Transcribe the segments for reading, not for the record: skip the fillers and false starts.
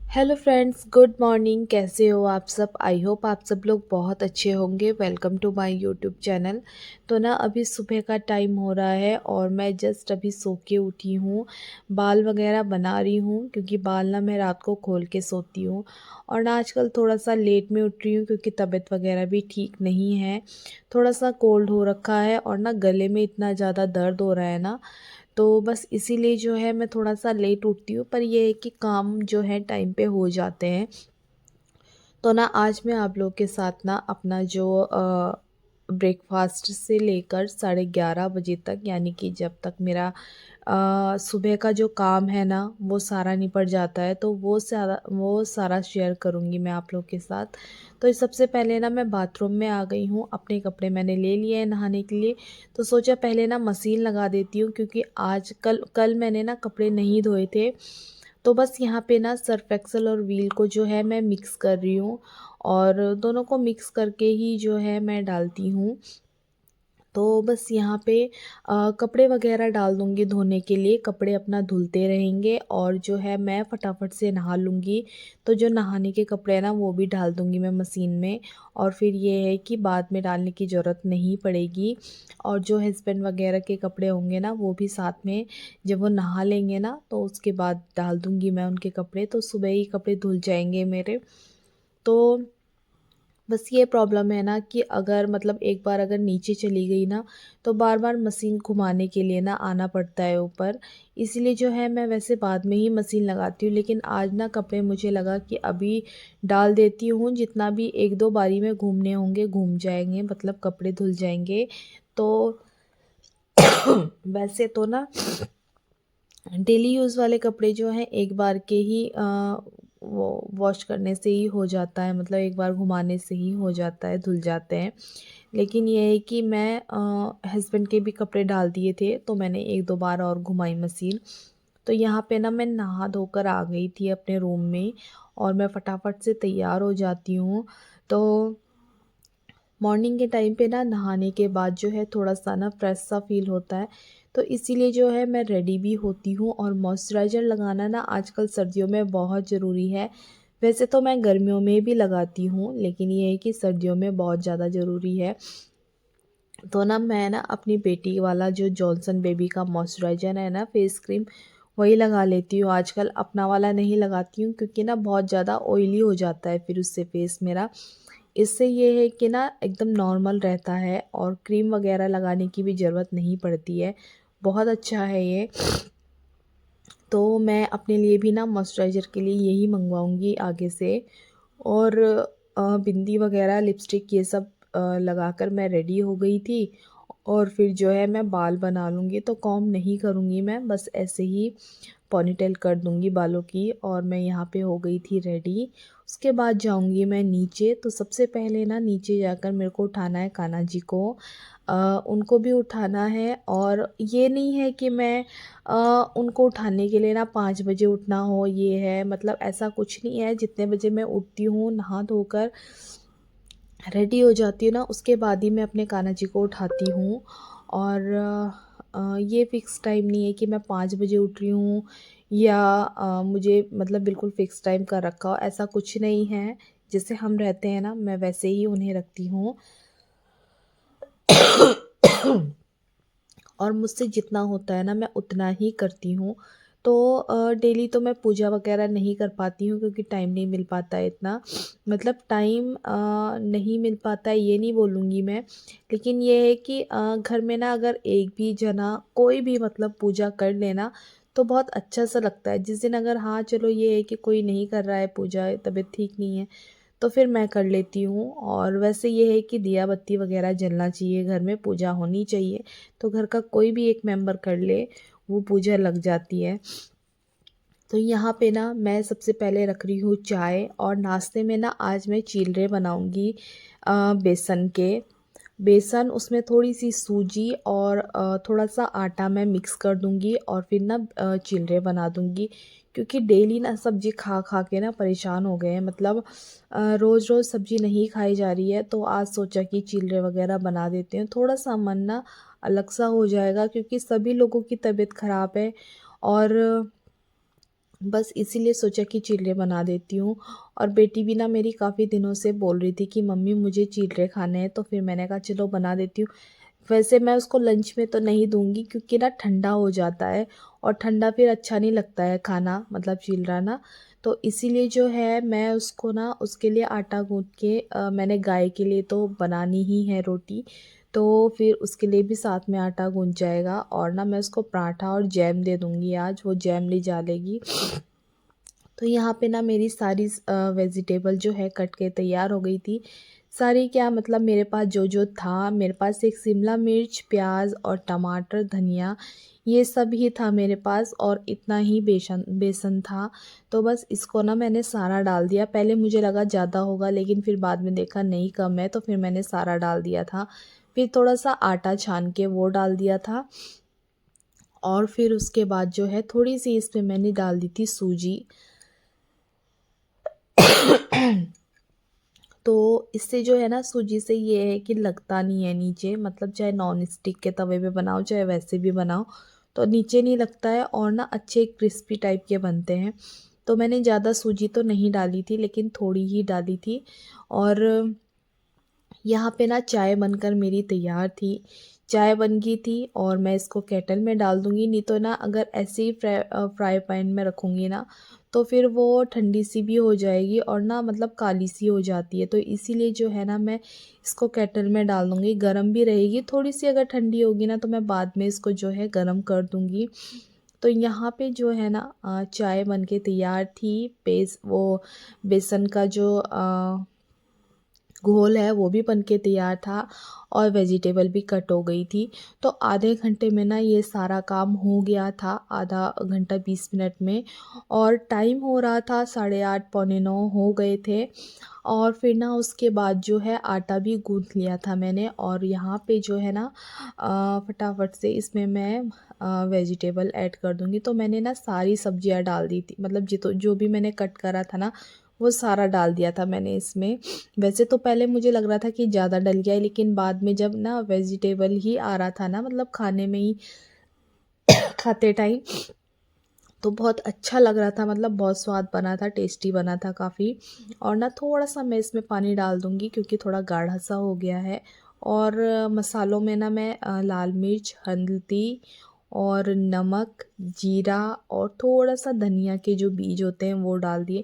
Hello friends, good morning. कैसे हो आप सब? आई होप आप सब लोग बहुत अच्छे होंगे। Welcome to my YouTube channel. तो ना अभी सुबह का टाइम हो रहा है और मैं जस्ट अभी सो के उठी हूँ। बाल वगैरह बना रही हूँ क्योंकि बाल ना मैं रात को खोल के सोती हूँ। और ना आजकल थोड़ा सा लेट में उठ रही हूँ क्योंकि तबीयत वगैरह भी ठीक नहीं है। थोड़ा सा कोल्ड हो रखा है और ना गले में इतना ज़्यादा दर्द हो रहा है ना, तो बस इसीलिए जो है मैं थोड़ा-सा लेट उठती हूँ, पर ये है कि काम जो है टाइम पे हो जाते हैं। तो ना आज मैं आप लोग के साथ ना अपना जो ब्रेकफ़ास्ट से लेकर साढ़े 11 बजे तक, यानी कि जब तक मेरा सुबह का जो काम है ना वो सारा निपट जाता है, तो वो सारा शेयर करूँगी मैं आप लोग के साथ। तो इस सबसे पहले ना मैं बाथरूम में आ गई हूँ, अपने कपड़े मैंने ले लिए हैं नहाने के लिए। तो सोचा पहले ना मशीन लगा देती हूँ क्योंकि आज कल कल मैंने ना कपड़े नहीं धोए थे। तो बस यहाँ पे ना सर्फ एक्सेल और व्हील को जो है मैं मिक्स कर रही हूँ और दोनों को मिक्स करके ही जो है मैं डालती हूँ। तो बस यहाँ पे कपड़े वगैरह डाल दूँगी धोने के लिए, कपड़े अपना धुलते रहेंगे और जो है मैं फटाफट से नहा लूँगी। तो जो नहाने के कपड़े हैं ना वो भी डाल दूँगी मैं मशीन में, और फिर ये है कि बाद में डालने की ज़रूरत नहीं पड़ेगी। और जो हस्बैंड वगैरह के कपड़े होंगे ना वो भी साथ में, जब वो नहा लेंगे ना तो उसके बाद डाल दूँगी मैं उनके कपड़े, तो सुबह ही कपड़े धुल जाएँगे मेरे। तो बस ये प्रॉब्लम है ना कि अगर मतलब एक बार अगर नीचे चली गई ना, तो बार-बार मशीन घुमाने के लिए ना आना पड़ता है ऊपर। इसीलिए जो है मैं वैसे बाद में ही मशीन लगाती हूँ, लेकिन आज ना कपड़े मुझे लगा कि अभी डाल देती हूँ, जितना भी 1-2 बारी में घूमने होंगे घूम जाएँगे, मतलब कपड़े धुल जाएँगे। तो वैसे तो ना डेली यूज़ वाले कपड़े जो हैं एक बार के ही वो वॉश करने से ही हो जाता है, मतलब एक बार घुमाने से ही हो जाता है, धुल जाते हैं। लेकिन ये है कि मैं हस्बैंड के भी कपड़े डाल दिए थे तो मैंने 1-2 बार और घुमाई मशीन। तो यहाँ पे ना मैं नहा धोकर आ गई थी अपने रूम में और मैं फटाफट से तैयार हो जाती हूँ। तो मॉर्निंग के टाइम पे ना नहाने के बाद जो है थोड़ा-सा ना फ्रेश सा फ़ील होता है, तो इसीलिए जो है मैं रेडी भी होती हूँ। और मॉइस्चराइज़र लगाना ना आजकल सर्दियों में बहुत ज़रूरी है। वैसे तो मैं गर्मियों में भी लगाती हूँ, लेकिन ये है कि सर्दियों में बहुत ज़्यादा ज़रूरी है। तो ना मैं ना अपनी बेटी वाला जो जॉनसन बेबी का मॉइस्चराइज़र है ना फेस क्रीम, वही लगा लेती हूँ आजकल। अपना वाला नहीं लगाती हूँ क्योंकि ना बहुत ज़्यादा ऑयली हो जाता है फिर उससे फेस मेरा। इससे ये है कि ना एकदम नॉर्मल रहता है और क्रीम वगैरह लगाने की भी ज़रूरत नहीं पड़ती है। बहुत अच्छा है ये। तो मैं अपने लिए भी ना मॉइस्चराइज़र के लिए यही मँगवाऊँगी आगे से। और बिंदी वगैरह, लिपस्टिक, ये सब लगाकर मैं रेडी हो गई थी। और फिर जो है मैं बाल बना लूँगी, तो कॉम्ब नहीं करूँगी मैं, बस ऐसे ही पोनीटेल कर दूँगी बालों की। और मैं यहाँ पे हो गई थी रेडी। उसके बाद जाऊँगी मैं नीचे, तो सबसे पहले ना नीचे जाकर मेरे को उठाना है कान्हा जी को। उनको भी उठाना है, और ये नहीं है कि मैं उनको उठाने के लिए ना 5 बजे उठना हो, ये है मतलब ऐसा कुछ नहीं है। जितने बजे मैं उठती हूँ, नहा धोकर रेडी हो जाती हूँ ना, उसके बाद ही मैं अपने कान्हा जी को उठाती हूँ। और ये फ़िक्स टाइम नहीं है कि मैं 5 बजे उठ रही हूँ या मुझे मतलब बिल्कुल फ़िक्स टाइम का रखा हो, ऐसा कुछ नहीं है। जैसे हम रहते हैं ना, मैं वैसे ही उन्हें रखती हूँ। और मुझसे जितना होता है ना मैं उतना ही करती हूँ। तो डेली तो मैं पूजा वगैरह नहीं कर पाती हूँ क्योंकि टाइम नहीं मिल पाता है इतना। मतलब टाइम नहीं मिल पाता है ये नहीं बोलूँगी मैं, लेकिन ये है कि घर में ना अगर एक भी जना कोई भी मतलब पूजा कर लेना तो बहुत अच्छा सा लगता है। जिस दिन अगर हाँ चलो ये है कि कोई नहीं कर रहा है पूजा, तबीयत ठीक नहीं है, तो फिर मैं कर लेती हूँ। और वैसे ये है कि दिया बत्ती वगैरह जलना चाहिए, घर में पूजा होनी चाहिए। तो घर का कोई भी एक मेंबर कर ले, वो पूजा लग जाती है। तो यहाँ पे ना मैं सबसे पहले रख रही हूँ चाय, और नाश्ते में ना आज मैं चिलरे बनाऊँगी बेसन के। बेसन, उसमें थोड़ी-सी सूजी और थोड़ा-सा आटा मैं मिक्स कर दूँगी और फिर ना चिलरे बना दूँगी। क्योंकि डेली ना सब्ज़ी खा-खा के ना परेशान हो गए हैं, मतलब रोज़-रोज़ सब्ज़ी नहीं खाई जा रही है, तो आज सोचा कि चिलरे वग़ैरह बना देते हैं। थोड़ा-सा मन ना अलग-सा हो जाएगा क्योंकि सभी लोगों की तबीयत ख़राब है। और बस इसीलिए सोचा कि चिल्ले बना देती हूँ। और बेटी भी ना मेरी काफ़ी दिनों से बोल रही थी कि मम्मी मुझे चिल्ले खाने हैं, तो फिर मैंने कहा चलो बना देती हूँ। वैसे मैं उसको लंच में तो नहीं दूँगी क्योंकि ना ठंडा हो जाता है और ठंडा फिर अच्छा नहीं लगता है खाना, मतलब चिल्ला ना। तो इसीलिए जो है मैं उसको ना उसके लिए आटा गूँथ के मैंने गाय के लिए तो बनानी ही है रोटी, तो फिर उसके लिए भी साथ में आटा गूँथ जाएगा। और ना मैं उसको पराठा और जैम दे दूँगी, आज वो जैम ले जा लेगी। तो यहाँ पे ना मेरी सारी वेजिटेबल जो है कट के तैयार हो गई थी। सारी क्या, मतलब मेरे पास जो था, मेरे पास एक शिमला मिर्च, प्याज और टमाटर, धनिया, ये सब ही था मेरे पास, और इतना ही बेसन बेसन था। तो बस इसको ना मैंने सारा डाल दिया। पहले मुझे लगा ज़्यादा होगा, लेकिन फिर बाद में देखा नहीं कम है, तो फिर मैंने सारा डाल दिया था। फिर थोड़ा सा आटा छान के वो डाल दिया था। और फिर उसके बाद जो है थोड़ी सी इसमें मैंने डाल दी थी सूजी। तो इससे जो है ना, सूजी से ये है कि लगता नहीं है नीचे, मतलब चाहे नॉन स्टिक के तवे पे बनाओ चाहे वैसे भी बनाओ, तो नीचे नहीं लगता है और ना अच्छे क्रिस्पी टाइप के बनते हैं। तो मैंने ज़्यादा सूजी तो नहीं डाली थी, लेकिन थोड़ी ही डाली थी। और यहाँ पे ना चाय बनकर मेरी तैयार थी। चाय बन गई थी और मैं इसको केटल में डाल दूँगी, नहीं तो ना अगर ऐसे ही फ्राई पैन में रखूँगी ना, तो फिर वो ठंडी सी भी हो जाएगी और ना मतलब काली सी हो जाती है। तो इसीलिए जो है ना मैं इसको केटल में डाल दूँगी, गरम भी रहेगी। थोड़ी-सी अगर ठंडी होगी ना तो मैं बाद में इसको जो है गरम कर दूँगी। तो यहाँ पे जो है ना चाय बन के तैयार थी। बेसन का जो घोल है वो भी बन के तैयार था और वेजिटेबल भी कट हो गई थी। तो आधे घंटे में ना ये सारा काम हो गया था, आधा घंटा 20 मिनट में। और टाइम हो रहा था 8:30 पौने 9 हो गए थे। और फिर ना उसके बाद जो है आटा भी गूँथ लिया था मैंने। और यहाँ पे जो है ना फटाफट से इसमें मैं वेजिटेबल ऐड कर दूँगी। तो मैंने ना सारी सब्जियाँ डाल दी थी, मतलब जो भी मैंने कट करा था ना वो सारा डाल दिया था मैंने इसमें। वैसे तो पहले मुझे लग रहा था कि ज़्यादा डल गया है, लेकिन बाद में जब ना वेजिटेबल ही आ रहा था ना, मतलब खाने में ही खाते टाइम, तो बहुत अच्छा लग रहा था, मतलब बहुत स्वाद बना था, टेस्टी बना था काफ़ी। और ना थोड़ा-सा मैं इसमें पानी डाल दूँगी क्योंकि थोड़ा गाढ़ा-सा हो गया है। और मसालों में ना मैं लाल मिर्च, हल्दी और नमक, जीरा और थोड़ा-सा धनिया के जो बीज होते हैं वो डाल दिए।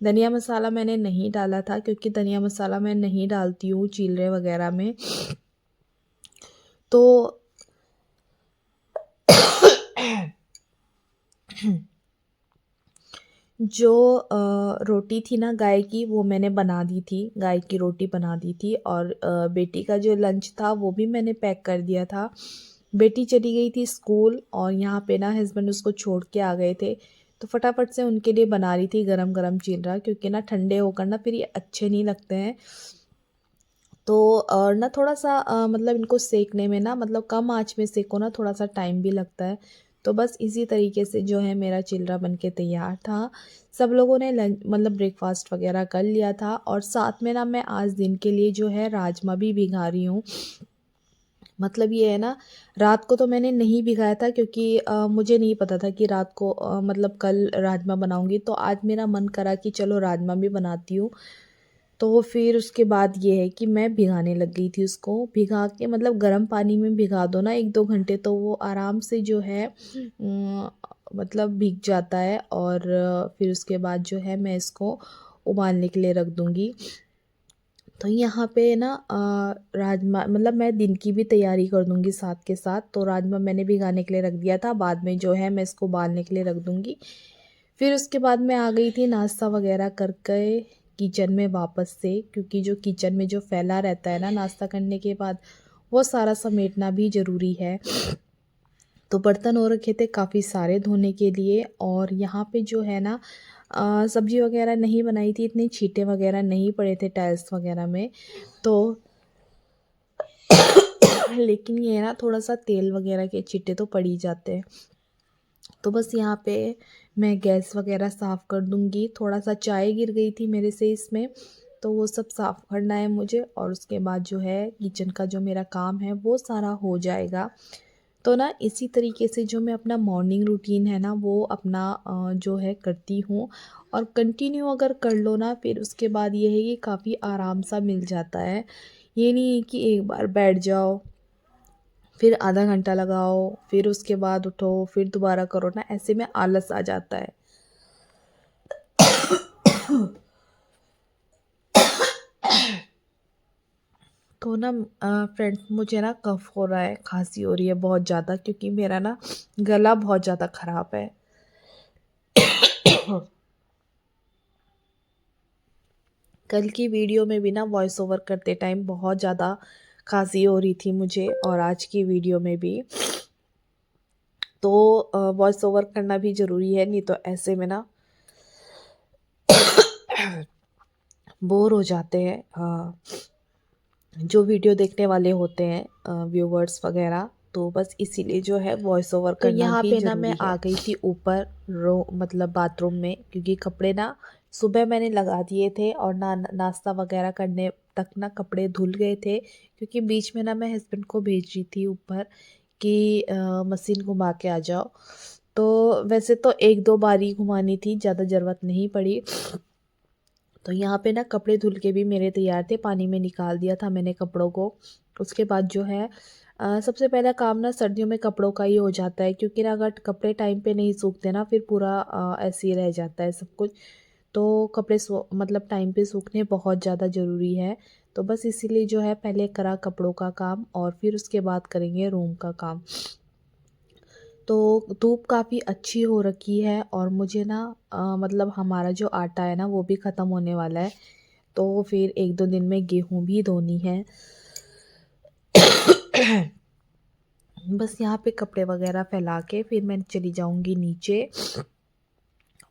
धनिया मसाला मैंने नहीं डाला था क्योंकि धनिया मसाला मैं नहीं डालती हूँ चीले वग़ैरह में। तो जो रोटी थी ना गाय की, वो मैंने बना दी थी, गाय की रोटी बना दी थी। और बेटी का जो लंच था वो भी मैंने पैक कर दिया था। बेटी चली गई थी स्कूल और यहाँ पे ना हस्बैंड उसको छोड़ के आ गए थे, तो फटाफट से उनके लिए बना रही थी गरम-गरम चिल्ला, क्योंकि ना ठंडे होकर ना फिर ये अच्छे नहीं लगते हैं। तो और ना थोड़ा-सा मतलब इनको सेकने में ना, मतलब कम आँच में सेको ना, थोड़ा-सा टाइम भी लगता है। तो बस इसी तरीके से जो है मेरा चिल्ला बन के तैयार था। सब लोगों ने लंच, मतलब ब्रेकफ़ास्ट वग़ैरह कर लिया था। और साथ में ना मैं आज दिन के लिए जो है राजमा भी भिगा रही हूँ। मतलब ये है ना, रात को तो मैंने नहीं भिगाया था क्योंकि मुझे नहीं पता था कि रात को मतलब कल राजमा बनाऊँगी, तो आज मेरा मन करा कि चलो राजमा भी बनाती हूँ। तो फिर उसके बाद ये है कि मैं भिगाने लग गई थी उसको। भिगा के मतलब गर्म पानी में भिगा दो ना 1-2 घंटे, तो वो आराम से जो है मतलब भीग जाता है। और फिर उसके बाद जो है मैं इसको उबालने के लिए रख दूँगी। तो यहाँ पे ना राजमा, मतलब मैं दिन की भी तैयारी कर दूँगी साथ के साथ। तो राजमा मैंने भिगाने के लिए रख दिया था, बाद में जो है मैं इसको उबालने के लिए रख दूँगी। फिर उसके बाद मैं आ गई थी नाश्ता वग़ैरह करके किचन में वापस से, क्योंकि जो किचन में जो फैला रहता है ना नाश्ता करने के बाद, वो सारा समेटना भी ज़रूरी है। तो बर्तन हो रखे थे काफ़ी सारे धोने के लिए। और यहाँ पे जो है ना सब्ज़ी वग़ैरह नहीं बनाई थी, इतने छींटे वग़ैरह नहीं पड़े थे टाइल्स वग़ैरह में। तो लेकिन ये है ना, थोड़ा-सा तेल वग़ैरह के छींटे तो पड़ ही जाते हैं। तो बस यहाँ पे मैं गैस वग़ैरह साफ़ कर दूँगी। थोड़ा-सा चाय गिर गई थी मेरे से इसमें, तो वो सब साफ़ करना है मुझे। और उसके बाद जो है किचन का जो मेरा काम है वो सारा हो जाएगा। तो ना इसी तरीके से जो मैं अपना मॉर्निंग रूटीन है ना वो अपना जो है करती हूँ, और कंटिन्यू अगर कर लो ना फिर उसके बाद ये है कि काफ़ी आराम सा मिल जाता है। ये नहीं है कि एक बार बैठ जाओ, फिर आधा घंटा लगाओ, फिर उसके बाद उठो, फिर दोबारा करो ना, ऐसे में आलस आ जाता है। तो ना फ्रेंड्स, मुझे ना कफ़ हो रहा है, खांसी हो रही है बहुत ज़्यादा, क्योंकि मेरा ना गला बहुत ज़्यादा ख़राब है। कल की वीडियो में भी ना वॉइस ओवर करते टाइम बहुत ज़्यादा खांसी हो रही थी मुझे, और आज की वीडियो में भी। तो वॉइस ओवर करना भी ज़रूरी है, नहीं तो ऐसे में ना बोर हो जाते हैं जो वीडियो देखने वाले होते हैं, व्यूवर्स वगैरह। तो बस इसीलिए जो है वॉइस ओवर तो करना यहाँ भी पे ना मैं ज़रूरी आ है। गई थी ऊपर मतलब बाथरूम में, क्योंकि कपड़े ना सुबह मैंने लगा दिए थे, और ना नाश्ता वगैरह करने तक ना कपड़े धुल गए थे, क्योंकि बीच में ना मैं हस्बैंड को भेज रही थी ऊपर कि मशीन घुमा के आ जाओ। तो वैसे तो एक दो बार ही घुमानी थी, ज़्यादा ज़रूरत नहीं पड़ी। तो यहाँ पे ना कपड़े धुल के भी मेरे तैयार थे, पानी में निकाल दिया था मैंने कपड़ों को। उसके बाद जो है सबसे पहला काम ना सर्दियों में कपड़ों का ही हो जाता है, क्योंकि ना अगर कपड़े टाइम पे नहीं सूखते ना फिर पूरा ऐसे ही रह जाता है सब कुछ। तो कपड़े मतलब टाइम पे सूखने बहुत ज़्यादा ज़रूरी है। तो बस इसीलिए जो है पहले करा कपड़ों का काम, और फिर उसके बाद करेंगे रूम का काम। तो धूप काफ़ी अच्छी हो रखी है, और मुझे ना मतलब हमारा जो आटा है ना वो भी ख़त्म होने वाला है। तो फिर एक दो दिन में गेहूँ भी धोनी है। बस यहाँ पे कपड़े वगैरह फैला के फिर मैं चली जाऊँगी नीचे।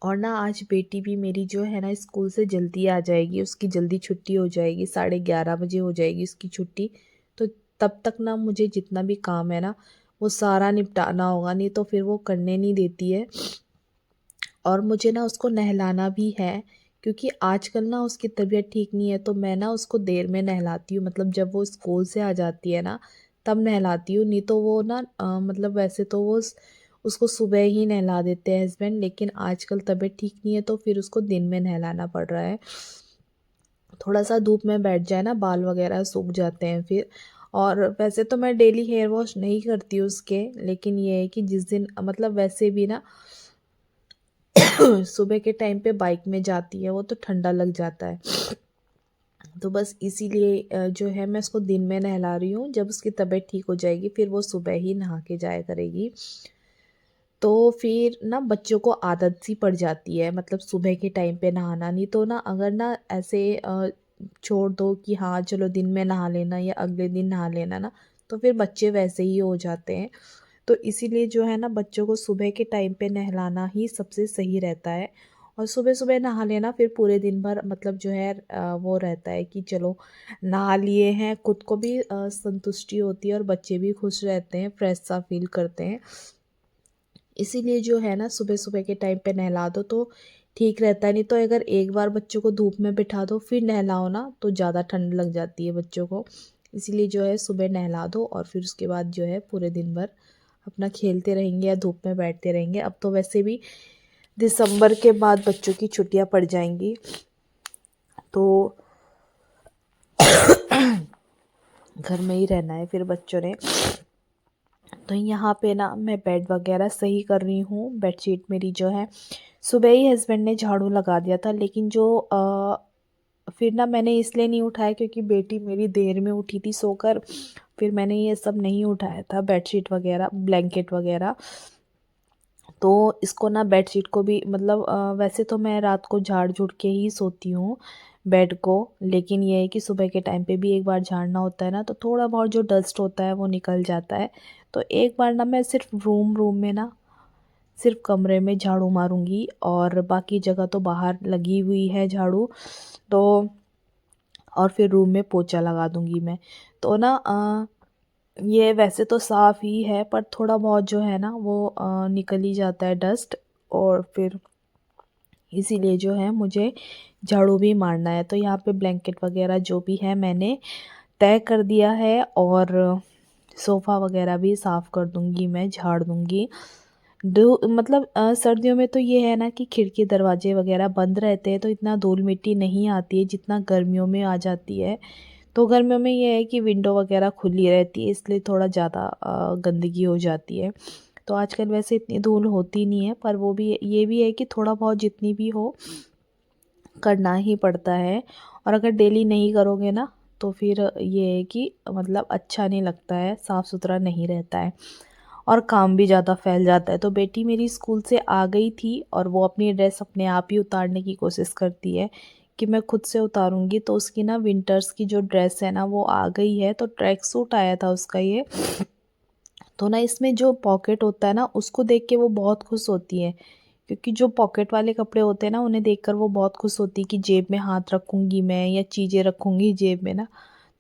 और ना आज बेटी भी मेरी जो है ना स्कूल से जल्दी आ जाएगी, उसकी जल्दी छुट्टी हो जाएगी, 11:30 बजे हो जाएगी उसकी छुट्टी। तो तब तक ना मुझे जितना भी काम है ना वो सारा निपटाना होगा, नहीं तो फिर वो करने नहीं देती है। और मुझे ना उसको नहलाना भी है, क्योंकि आजकल ना उसकी तबीयत ठीक नहीं है, तो मैं ना उसको देर में नहलाती हूँ, मतलब जब वो स्कूल से आ जाती है ना तब नहलाती हूँ, नहीं तो वो ना मतलब वैसे तो वो उसको सुबह ही नहला देते हैं हस्बैंड, लेकिन आजकल तबीयत ठीक नहीं है तो फिर उसको दिन में नहलाना पड़ रहा है। थोड़ा सा धूप में बैठ जाए ना बाल वगैरह सूख जाते हैं फिर। और वैसे तो मैं डेली हेयर वॉश नहीं करती हूँ उसके, लेकिन ये है कि जिस दिन मतलब वैसे भी ना सुबह के टाइम पे बाइक में जाती है वो, तो ठंडा लग जाता है। तो बस इसीलिए जो है मैं उसको दिन में नहला रही हूँ, जब उसकी तबीयत ठीक हो जाएगी फिर वो सुबह ही नहा के जाया करेगी। तो फिर ना बच्चों को आदत सी पड़ जाती है, मतलब सुबह के टाइम पे नहाना, नहीं तो ना अगर ना ऐसे छोड़ दो कि हाँ चलो दिन में नहा लेना या अगले दिन नहा लेना ना, तो फिर बच्चे वैसे ही हो जाते हैं। तो इसीलिए जो है ना बच्चों को सुबह के टाइम पे नहलाना ही सबसे सही रहता है। और सुबह सुबह नहा लेना फिर पूरे दिन भर मतलब जो है वो रहता है कि चलो नहा लिए हैं, खुद को भी संतुष्टि होती है और बच्चे भी खुश रहते हैं, फ्रेश सा फील करते हैं। इसीलिए जो है ना सुबह सुबह के टाइम पे नहला दो तो ठीक रहता है, नहीं तो अगर एक बार बच्चों को धूप में बिठा दो फिर नहलाओ ना तो ज़्यादा ठंड लग जाती है बच्चों को। इसीलिए जो है सुबह नहला दो, और फिर उसके बाद जो है पूरे दिन भर अपना खेलते रहेंगे या धूप में बैठते रहेंगे। अब तो वैसे भी दिसंबर के बाद बच्चों की छुट्टियां पड़ जाएंगी, तो घर में ही रहना है फिर बच्चों ने। तो यहाँ पे ना मैं बेड वगैरह सही कर रही हूँ। बेडशीट मेरी जो है सुबह ही हस्बैंड ने झाड़ू लगा दिया था, लेकिन जो फिर ना मैंने इसलिए नहीं उठाया क्योंकि बेटी मेरी देर में उठी थी सोकर, फिर मैंने ये सब नहीं उठाया था, बेडशीट वगैरह ब्लैंकेट वगैरह। तो इसको ना बेडशीट को भी मतलब वैसे तो मैं रात को झाड़ झूड़ के ही सोती हूँ बेड को, लेकिन ये है कि सुबह के टाइम पे भी एक बार झाड़ना होता है ना, तो थोड़ा बहुत जो डस्ट होता है वो निकल जाता है। तो एक बार ना मैं सिर्फ रूम रूम में ना सिर्फ कमरे में झाड़ू मारूंगी, और बाकी जगह तो बाहर लगी हुई है झाड़ू। तो और फिर रूम में पोछा लगा दूंगी मैं। तो ना ये वैसे तो साफ़ ही है, पर थोड़ा बहुत जो है ना वो निकल ही जाता है डस्ट, और फिर इसीलिए जो है मुझे झाड़ू भी मारना है। तो यहाँ पे ब्लैंकेट वगैरह जो भी है मैंने तय कर दिया है, और सोफ़ा वगैरह भी साफ़ कर दूँगी मैं, झाड़ दूँगी। मतलब सर्दियों में तो ये है ना कि खिड़की दरवाजे वगैरह बंद रहते हैं तो इतना धूल-मिट्टी नहीं आती है जितना गर्मियों में आ जाती है। तो गर्मियों में ये है कि विंडो वगैरह खुली रहती है इसलिए थोड़ा ज़्यादा गंदगी हो जाती है। तो आजकल वैसे इतनी धूल होती नहीं है, पर वो भी ये भी है कि थोड़ा बहुत जितनी भी हो करना ही पड़ता है। और अगर डेली नहीं करोगे ना तो फिर ये है कि मतलब अच्छा नहीं लगता है, साफ़-सुथरा नहीं रहता है और काम भी ज़्यादा फैल जाता है। तो बेटी मेरी स्कूल से आ गई थी और वो अपनी ड्रेस अपने आप ही उतारने की कोशिश करती है कि मैं खुद से उतारूँगी। तो उसकी ना विंटर्स की जो ड्रेस है ना वो आ गई है, तो ट्रैक सूट आया था उसका ये। तो ना इसमें जो पॉकेट होता है ना उसको देख के वो बहुत खुश होती है, क्योंकि जो पॉकेट वाले कपड़े होते हैं ना उन्हें देखकर वो बहुत खुश होती है कि जेब में हाथ रखूँगी मैं या चीज़ें रखूँगी जेब में ना,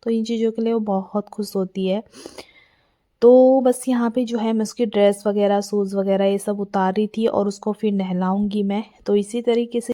तो इन चीज़ों के लिए वो बहुत खुश होती है। तो बस यहाँ पे जो है मैं उसकी ड्रेस वगैरह, शूज़ वगैरह ये सब उतार रही थी और उसको फिर नहलाऊँगी मैं। तो इसी तरीके से